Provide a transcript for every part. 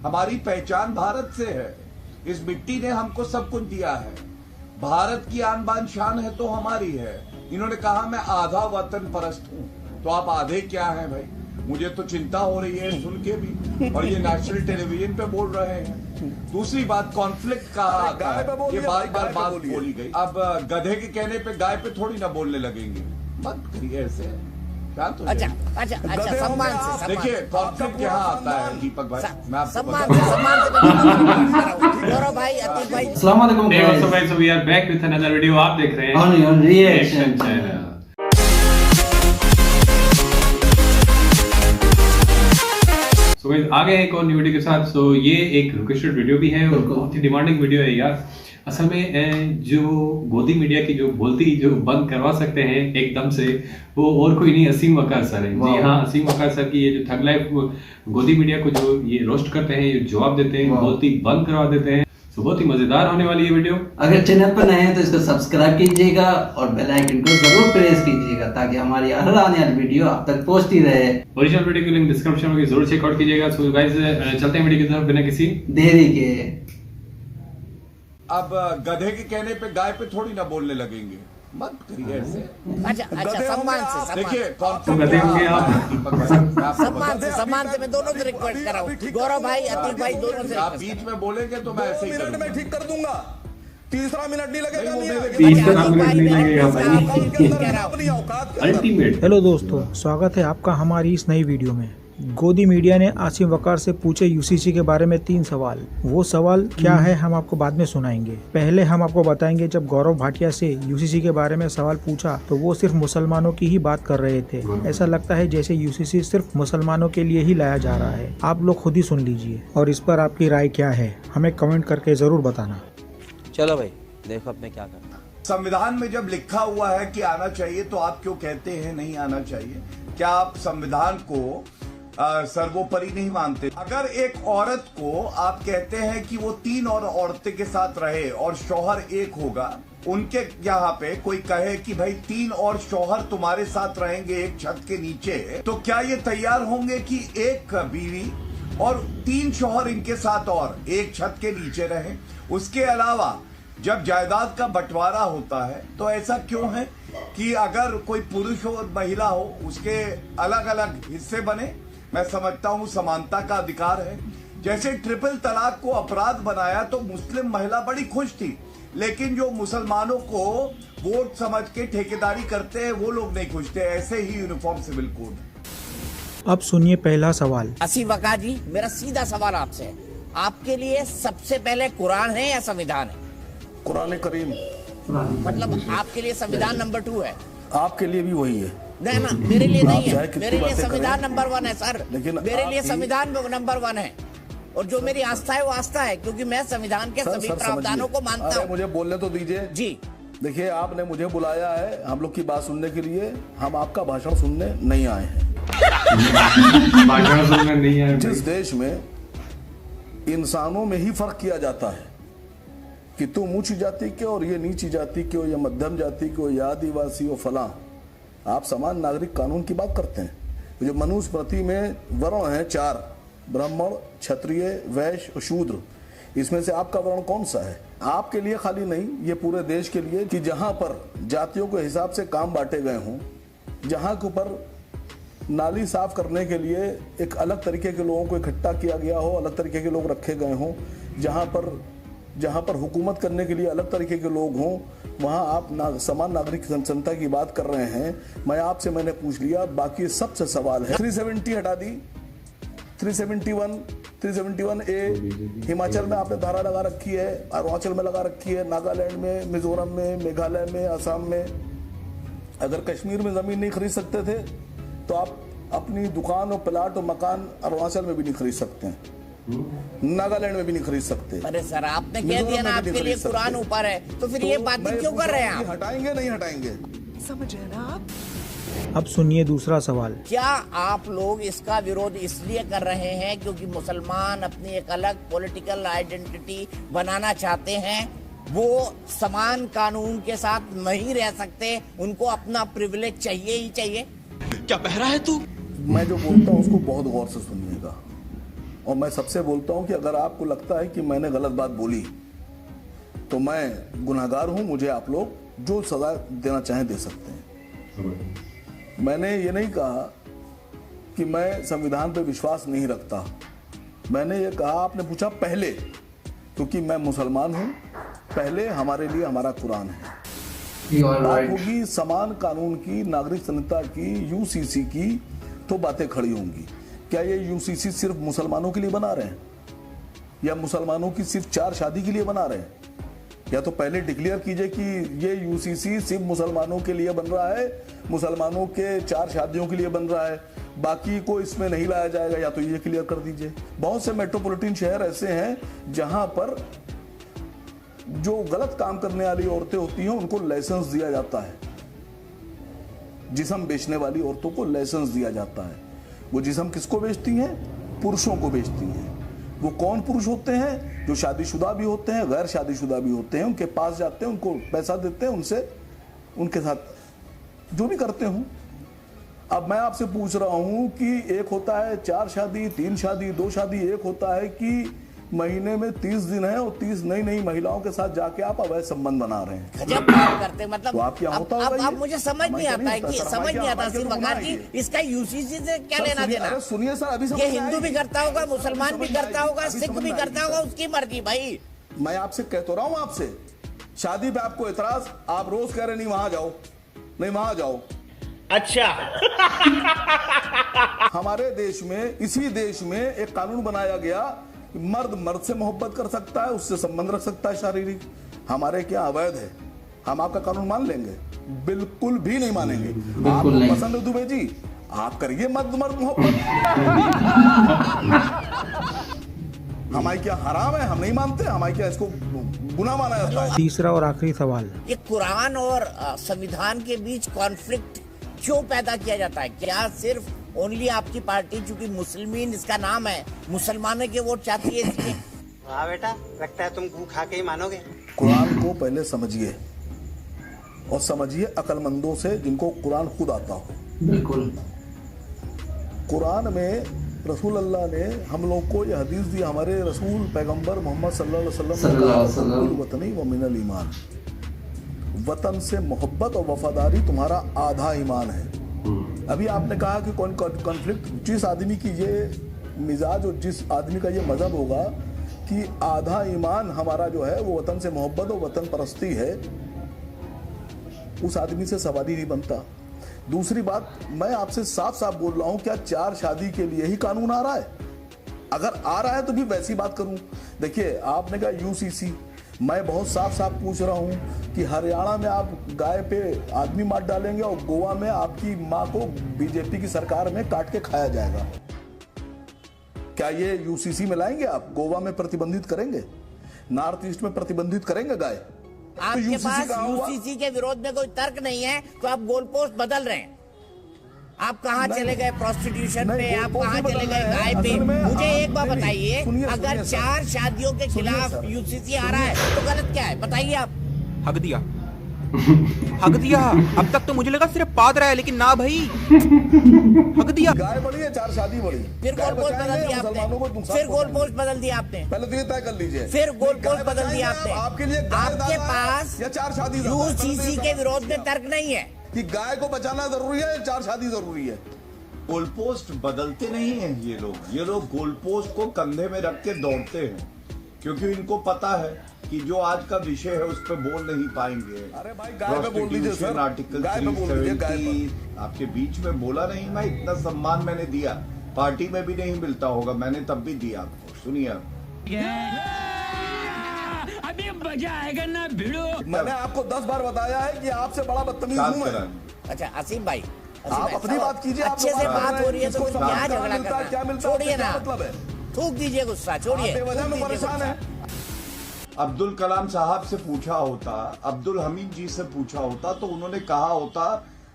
हमारी पहचान भारत से है। इस मिट्टी ने हमको सब कुछ दिया है। भारत की आन बान शान है तो हमारी है। इन्होंने कहा मैं आधा वतन परस्त हूँ, तो आप आधे क्या हैं भाई? मुझे तो चिंता हो रही है सुन के भी। और ये नेशनल टेलीविजन पे बोल रहे हैं। दूसरी बात, कॉन्फ्लिक्ट का आता है, ये बार बात बोली गई। अब गधे के कहने पे गाय पे थोड़ी ना बोलने लगेंगे। मत करिए ऐसे, शांत हो जाइए। अच्छा, सम्मान से देखिए कॉन्फ्लिक्ट यहाँ आता है दीपक भाई, मैं आपको सम्मान से गौरव भाई, अतीक भाई। अस्सलाम वालेकुम guys, so we are back with another video। आप देख रहे हैं on reaction channel. So guys, आगे एक और न्यू वीडियो के साथ। सो ये एक रिक्वेस्टेड वीडियो भी है और बहुत ही डिमांडिंग वीडियो है यार। असल में जो गोदी मीडिया की जो बोलती जो बंद करवा सकते हैं एकदम से, वो और कोई नहीं, असीम वकार सर है। जी हाँ, असीम वकार सर की ये जो थग लाइफ गोदी मीडिया को जो ये रोस्ट करते हैं, ये जवाब देते हैं, बोलती बंद करवा देते हैं। तो बहुत ही मजेदार होने वाली ये वीडियो। अगर चैनल पर नए हैं तो इसको सब्सक्राइब कीजिएगा और बेल आइकन को जरूर प्रेस कीजिएगा ताकि हमारी हर आने वाली वीडियो आप तक पहुंचती रहे। ओरिजिनल वीडियो की लिंक डिस्क्रिप्शन में जरूर चेकआउट कीजिएगा। सो गाइस, चलते हैं वीडियो की तरफ बिना किसी देरी के। अब गधे के कहने पे गाय पे थोड़ी ना बोलने लगेंगे। मत करिए ऐसे। अच्छा, सम्मान से देखिए गधे होंगे आप। सम्मान से मैं दोनों से रिक्वेस्ट कर रहा हूँ, गौरव भाई, अतीक भाई, दोनों से। आप बीच में बोलेंगे तो मैं ऐसे ही मिनट में ठीक कर दूंगा। तीसरा मिनट नहीं लगेगा। तीसरा मिनट नहीं लगेगा भाई। अल्टीमेट। हेलो दोस्तों, स्वागत है आपका हमारी इस नई वीडियो में। गोदी मीडिया ने आसिम वकार से पूछे यूसीसी के बारे में 3 सवाल। वो सवाल क्या है हम आपको बाद में सुनाएंगे। पहले हम आपको बताएंगे जब गौरव भाटिया से यूसीसी के बारे में सवाल पूछा तो वो सिर्फ मुसलमानों की ही बात कर रहे थे। ऐसा लगता है जैसे यूसीसी सिर्फ मुसलमानों के लिए ही लाया जा रहा है। आप लोग खुद ही सुन लीजिए और इस पर आपकी राय क्या है हमें कमेंट करके जरूर बताना। चलो भाई, देखो अब मैं क्या करता। संविधान में जब लिखा हुआ है कि आना चाहिए तो आप क्यों कहते हैं नहीं आना चाहिए? क्या आप संविधान को सर्वोपरि नहीं मानते? अगर एक औरत को आप कहते हैं कि वो 3 और औरतें के साथ रहे और शौहर एक होगा, उनके यहाँ पे कोई कहे कि भाई 3 और शौहर तुम्हारे साथ रहेंगे एक छत के नीचे, तो क्या ये तैयार होंगे कि एक बीवी और 3 शौहर इनके साथ और एक छत के नीचे रहें? उसके अलावा जब जायदाद का बंटवारा होता है तो ऐसा क्यों है कि अगर कोई पुरुष और महिला हो उसके अलग अलग हिस्से बने? मैं समझता हूं समानता का अधिकार है। जैसे ट्रिपल तलाक को अपराध बनाया तो मुस्लिम महिला बड़ी खुश थी, लेकिन जो मुसलमानों को वोट समझ के ठेकेदारी करते हैं वो लोग नहीं खुश थे। ऐसे ही यूनिफॉर्म सिविल कोड। अब सुनिए पहला सवाल। असीम वकार जी, मेरा सीधा सवाल आपसे है, आपके लिए सबसे पहले कुरान है या संविधान है? कुरान करीम। मतलब आपके लिए संविधान नंबर 2 है? आपके लिए भी वही है। नहीं ना, मेरे लिए नहीं है। कितनी मेरे लिए बातें संविधान करें। नंबर 1 है सर। लेकिन मेरे लिए आप संविधान नंबर 1 है और जो मेरी आस्था है वो आस्था है, क्योंकि मैं संविधान के सभी प्रावधानों को मानता हूँ। मुझे बोलने तो दीजिए जी। देखिए, आपने मुझे बुलाया है हम लोग की बात सुनने के लिए, हम आपका भाषण सुनने नहीं आए हैं। भाषण सुनने नहीं आए। जिस देश में इंसानों में ही फर्क किया जाता है कि तुम ऊंची जाति के और ये नीची जाति के हो, या मध्यम जाति के हो, या आदिवासी हो, फलां, आप समान नागरिक कानून की बात करते हैं। जो मनुस्मृति में वर्ण है 4, ब्राह्मण, क्षत्रिय, वैश्य और शूद्र, इसमें से आपका वर्ण कौन सा है? आपके लिए खाली नहीं, ये पूरे देश के लिए, कि जहां पर जातियों के हिसाब से काम बांटे गए हों, जहां के ऊपर नाली साफ करने के लिए एक अलग तरीके के लोगों को इकट्ठा किया गया हो, अलग तरीके के लोग रखे गए हों, जहां पर हुकूमत करने के लिए अलग तरीके के लोग हों, वहां आप समान नागरिक संहिता की बात कर रहे हैं। मैंने पूछ लिया, बाकी सबसे सवाल है। 370 हटा दी, 371 ए हिमाचल में आपने धारा लगा रखी है, अरुणाचल में लगा रखी है, नागालैंड में, मिजोरम में, मेघालय में, असम में। अगर कश्मीर में जमीन नहीं खरीद सकते थे तो आप अपनी दुकान और प्लाट और मकान अरुणाचल में भी नहीं खरीद सकते हैं, नागालैंड में भी नहीं खरीद सकते। अरे सर, आपने कह दिया ना आपके लिए कुरान ऊपर है, तो फिर ये बातें क्यों कर रहे हैं आप? हटाएंगे नहीं हटाएंगे? समझ रहे ना आप? अब सुनिए दूसरा सवाल। क्या आप लोग इसका विरोध इसलिए कर रहे हैं क्योंकि मुसलमान अपनी एक अलग पॉलिटिकल आइडेंटिटी बनाना चाहते हैं? वो समान कानून के साथ नहीं रह सकते, उनको अपना प्रिविलेज चाहिए ही चाहिए। क्या बहरा है तू? मैं जो बोलता हूँ उसको बहुत गौर से सुनिएगा और मैं सबसे बोलता हूं कि अगर आपको लगता है कि मैंने गलत बात बोली तो मैं गुनहगार हूं, मुझे आप लोग जो सजा देना चाहें दे सकते हैं। मैंने ये नहीं कहा कि मैं संविधान पर विश्वास नहीं रखता, मैंने ये कहा, आपने पूछा पहले, क्योंकि मैं मुसलमान हूं, पहले हमारे लिए हमारा कुरान है। बात होगी समान कानून की, नागरिक संहिता की, यूसीसी की, तो बातें खड़ी होंगी। क्या ये यूसीसी सिर्फ मुसलमानों के लिए बना रहे हैं या मुसलमानों की सिर्फ 4 शादी के लिए बना रहे हैं? या तो पहले डिक्लेयर कीजिए कि ये यूसीसी सिर्फ मुसलमानों के लिए बन रहा है, मुसलमानों के 4 शादियों के लिए बन रहा है, बाकी को इसमें नहीं लाया जाएगा, या तो ये क्लियर कर दीजिए। बहुत से मेट्रोपॉलिटन शहर ऐसे हैं जहां पर जो गलत काम करने वाली औरतें होती हैं उनको लाइसेंस दिया जाता है, जिस्म बेचने वाली औरतों को लाइसेंस दिया जाता है। वो जिस्म किसको बेचती हैं? पुरुषों को बेचती हैं। वो कौन पुरुष होते हैं? जो शादीशुदा भी होते हैं, गैर शादीशुदा भी होते हैं। उनके पास जाते हैं, उनको पैसा देते हैं, उनसे उनके साथ जो भी करते हूं। अब मैं आपसे पूछ रहा हूं कि एक होता है 4 शादी, 3 शादी, 2 शादी, एक होता है कि महीने में 30 दिन है और 30 नई नई महिलाओं के साथ जाके आप अवैध संबंध बना रहे हैं। गजब बात करते, मतलब तो आप यहाँ होता होगा अब मुझे समझ नहीं आता है कि समझ नहीं आता सिर्फ वकार जी, इसका यूसीसी से क्या लेना देना? सुनिए सर, अभी ये हिंदू भी करता होगा, मुसलमान भी करता होगा, सिख भी करता होगा, उसकी मर्जी भाई। मैं आपसे कह तो रहा हूँ, आपसे शादी पे आपको एतराज, आप रोज कह रहे नहीं वहां जाओ, नहीं वहां जाओ। अच्छा हमारे देश में, इसी देश में एक कानून बनाया गया, मर्द मर्द से मोहब्बत कर सकता है, उससे संबंध रख सकता है शारीरिक। हमारे क्या अवैध है? हम आपका कानून मान लेंगे? बिल्कुल भी नहीं मानेंगे। आपको पसंद है दुबे जी, आप करिए मर्द मर्द मोहब्बत। हमारे क्या हराम है? हम नहीं मानते। हमारे क्या इसको गुनाह माना जाता है? तीसरा और आखिरी सवाल, ये कुरान और संविधान के बीच कॉन्फ्लिक्ट क्यों पैदा किया जाता है? क्या सिर्फ ओनली आपकी पार्टी, चूंकि मुस्लिमीन इसका नाम है, मुसलमानों के वोट चाहती है इसलिए? हाँ बेटा, लगता है तुम गू खा के ही मानोगे। कुरान को पहले समझिए, और समझिए अक्लमंदों से जिनको कुरान खुद आता हो। बिल्कुल। कुरान में रसूल अल्लाह ने हम लोग को यह हदीस दी, हमारे रसूल पैगंबर मोहम्मद सल्लल्लाहु अलैहि वसल्लम, वतनी व मिनल ईमान, वतन से मोहब्बत और वफादारी तुम्हारा आधा ईमान है। अभी आपने कहा कि कौन कॉन्फ्लिक्ट, जिस आदमी की ये मिजाज और जिस आदमी का ये मजहब होगा कि आधा ईमान हमारा जो है वो वतन से मोहब्बत और वतन परस्ती है, उस आदमी से सवाल ही नहीं बनता। दूसरी बात, मैं आपसे साफ साफ बोल रहा हूं, क्या 4 शादी के लिए ही कानून आ रहा है? अगर आ रहा है तो भी वैसी बात करूं। देखिए, आपने कहा यूसीसी, मैं बहुत साफ साफ पूछ रहा हूं कि हरियाणा में आप गाय पे आदमी मार डालेंगे और गोवा में आपकी मां को बीजेपी की सरकार में काट के खाया जाएगा। क्या ये यूसीसी में लाएंगे आप? गोवा में प्रतिबंधित करेंगे, नॉर्थ ईस्ट में प्रतिबंधित करेंगे गाय? आपके पास यूसीसी के विरोध में कोई तर्क नहीं है तो आप गोल पोस्ट बदल रहे हैं। आप कहाँ चले गए प्रोस्टिट्यूशन पे, आप कहाँ चले गए गाय पे? मुझे एक बात बताइए, अगर 4 शादियों के खिलाफ यूसीसी आ रहा है तो गलत क्या है? बताइए आप। हक दिया हक दिया। अब तक तो मुझे लगा सिर्फ पाद रहा है, लेकिन ना भाई, हक दिया। गाय बड़ी है, 4 शादी बड़ी। फिर गोल पोस्ट बदल दिया आपने, फिर गोल पोस्ट बदल दिया आपने, पहले तो ये तय कर लीजिए। फिर गोल पोस्ट बदल दिया आपने। आपके लिए आपके पास या 4 शादी यूसीसी के विरोध में तर्क नहीं है कि गाय को बचाना जरूरी है, 4 शादी जरूरी है। गोल पोस्ट बदलते नहीं हैं ये लोग गोल पोस्ट को कंधे में रख के दौड़ते हैं, क्योंकि इनको पता है कि जो आज का विषय है उस पर बोल नहीं पाएंगे। अरे भाई, गाय पे बोल लीजिए सर, आर्टिकल गाय पे बोल लीजिए, गाय 370 आपके बीच में बोला नहीं। मैं इतना सम्मान मैंने दिया, पार्टी में भी नहीं मिलता होगा, मैंने तब भी दिया आपको। सुनिए, अभी मजा आएगा ना भिड़ो। मैंने आपको 10 बार बताया है कि आपसे बड़ा बदतमीज हूं मैं। अच्छा असीम भाई, आप अपनी बात कीजिए। अच्छे से बात हो रही है तो फिर क्या झगड़ा करना? छोड़िए ना, मतलब है थूक दीजिए गुस्सा, छोड़िए। बेवजह में परेशान है। अब्दुल कलाम साहब से पूछा होता, अब्दुल हमीद जी से पूछा होता तो उन्होंने कहा होता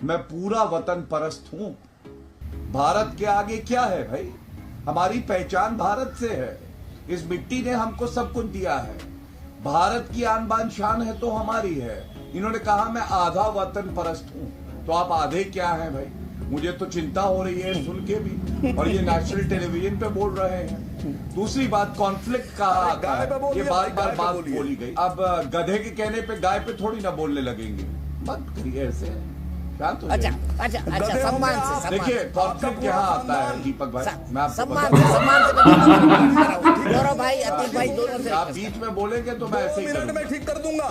मैं पूरा वतन परस्त हूं। भारत के आगे क्या है भाई? हमारी पहचान भारत से है, इस मिट्टी ने हमको सब कुछ दिया है, भारत की आन बान शान है तो हमारी है। इन्होंने कहा मैं आधा वतन परस्त हूं, तो आप आधे क्या हैं भाई? मुझे तो चिंता हो रही है सुन के भी, और ये नेशनल टेलीविजन पे बोल रहे हैं। दूसरी बात कॉन्फ्लिक्ट का गाय पे बोलिए, ये बार गाय बार पे बात बोलिए। बोली गई। अब गधे के कहने पे गाय पे थोड़ी ना बोलने लगेंगे, मत करिए ऐसे, शांत हो अच्छा जाइए। अच्छा अच्छा गधे सम्मान होंगे से आप। सम्मान देखिए से। कॉन्फ्लिक्ट यहाँ आता है दीपक भाई, मैं आपको सम्मान बताऊं। से सम्मान से गौरव भाई अतीक भाई दोनों से आप बीच में बोलेंगे तो मैं 2 ऐसे ही मिनट में करूंगा। ठीक कर दूंगा,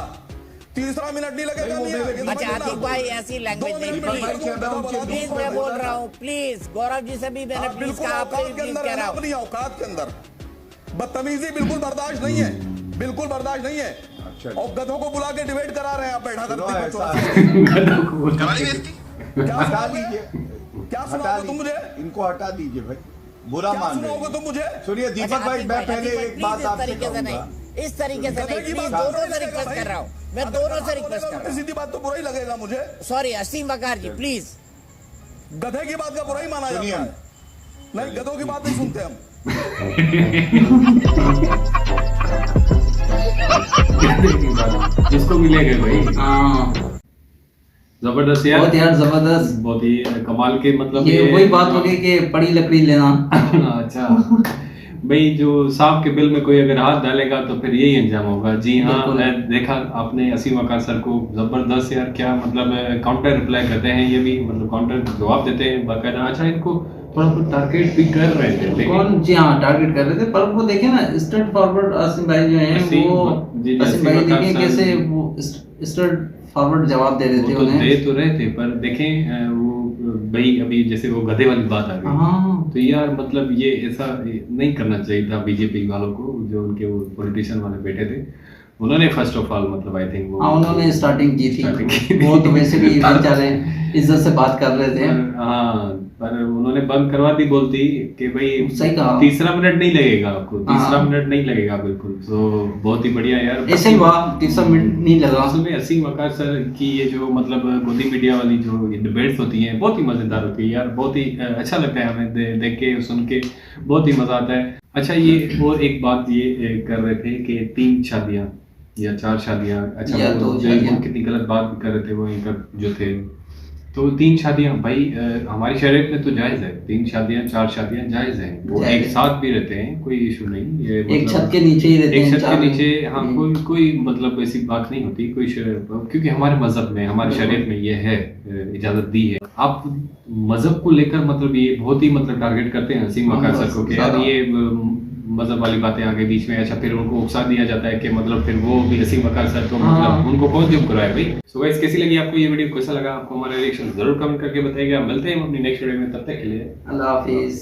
तीसरा मिनट नहीं लगेगा। नहीं, वो मियां, मेरे ये बीच अच्छा समझना। अतीक भाई ऐसी लैंग्वेज 2 नहीं मिनट में भाई, ठीक कर क्या मैं दूंगा, उनके प्लीज बता मैं दूंगा। बोल रहा हूँ प्लीज गौरव जी से भी मैंने आप प्लीज बिल्कुल कहा आपसे भी औकात के प्लीज अंदर कह है, रहा हूँ। अपनी औकात के अंदर बदतमीजी बिल्कुल बर्दाश्त नहीं है, बिल्कुल बर्दाश्त नहीं है। अच्छा। और गधों को बुला के डिबेट करा रहे हैं आप बैठा सुनो, करके ऐसा क्या हटा सुनाओगे? लीजिए, क्या हटा सुनाओगे तुम लीजिए, मुझे? इनको हटा दीजिए भाई, बुरा क्या मान सुनाओगे रहे तुम मुझे? सुनिए दीपक अच्छा, भाई, अतीक मैं पहले अतीक एक बात इस आपसे तरीके से कहूंगा। नहीं, इस तरीके से गधे नहीं, की प्लीज बात दोनों से लगेगा रिक्वेस्ट भाई। कर रहा हूँ, मैं अगर दोनों से गधा रिक्वेस्ट बोलेगा, कर रहा हूँ। सीधी बात तो बुरा ही लगेगा मुझे। Sorry Aseem Waqar ji please. गधे की बात का बुरा ही माना सुनिए जाता है, नहीं गधों की बात नहीं सुनते हम। जिसको मिलेगा भाई, हाँ जबरदस्त यार, बहुत यार जबरदस्त। बहुत ही कमाल के, मतलब ये वही बात हो गई कि बड़ी लकड़ी लेना। अच्छा भाई, जो सांप के बिल में कोई अगर हाथ डालेगा तो फिर यही अंजाम होगा। जी हाँ, बिल्कुल। मैं देखा आपने असीम वकार सर को, जबरदस्त यार, क्या मतलब काउंटर रिप्लाई करते हैं ये भी, मतलब काउंटर जवाब देते हैं बाकायदा। अच्छा, इनको थोड़ा बहुत टारगेट भी कर रहे थे लेकिन कौन? जी हाँ, टारगेट कर रहे थे, पर वो देखे ना स्ट्रेट फॉरवर्ड आसिम भाई जो हैं असीम, वो, जी, आसिम असीम भाई वकार देखें सर, कैसे वो स्ट्रेट फॉरवर्ड जवाब दे रहे थे वो तो उन्हें। दे तो रहे थे, पर देखें वो भाई अभी जैसे वो गधे वाली बात आ गई, हाँ तो यार मतलब ये ऐसा नहीं करना चाहिए था बीजेपी वालों को, जो उनके वो पॉलिटिशियन वाले बैठे थे। उन्होंने फर्स्ट ऑफ ऑल मतलब आई थिंक वो, हाँ उन्होंने स्टार्टिंग की Starting की थी। थी। वो तो वैसे भी बेचारे इज्जत से बात कर रहे थे। हाँ, पर उन्होंने बंद करवा दी, बोलती कि भाई सही कहा। तीसरा मिनट नहीं लगेगा आपको, तीसरा हाँ। मिनट नहीं लगेगा बिल्कुल। तो बहुत ही बढ़िया यार, ऐसे ही हुआ, तीसरा मिनट नहीं लगा। असल में असीम वकार सर की ये जो मतलब गोदी मीडिया वाली जो डिबेट्स होती हैं बहुत ही मजेदार होती है यार, बहुत ही अच्छा लगता है हमें देख के, सुन के बहुत ही मजा आता है। अच्छा, ये और एक बात ये कर रहे थे कि 3 शादियां या 4 शादियां, अच्छा या वो 2 जो शादियां। कितनी गलत बात कर रहे थे वो इनका जो थे। तो 3 शादियां भाई हमारी शरीयत में तो जायज है, 3 शादियां 4 शादियां जायज हैं, वो जायज एक है। साथ भी रहते हैं, कोई इशू नहीं। ये एक मतलब छत के नीचे ही रहते एक हैं, छत के चार नीचे, लोग। हाँ, कोई मतलब ऐसी बात नहीं होती, कोई क्योंकि हमारे मजहब में, हमारे शरीयत में ये है, इजाजत दी है। आप मजहब को लेकर मतलब ये बहुत ही मतलब टारगेट करते हैं असीम वकार सर को कि यार ये मजहब वाली बातें आगे बीच में। अच्छा, फिर उनको उकसा दिया जाता है कि मतलब फिर वो भी असीम वकार सर को मतलब उनको कौन चुप कराए भाई। सो गाइस, कैसी लगी आपको ये वीडियो, कैसा लगा आपको हमारा रिएक्शन, जरूर कमेंट करके बताइएगा। मिलते हैं अपनी नेक्स्ट वीडियो में, तब तक के लिए अल्लाह हाफिज।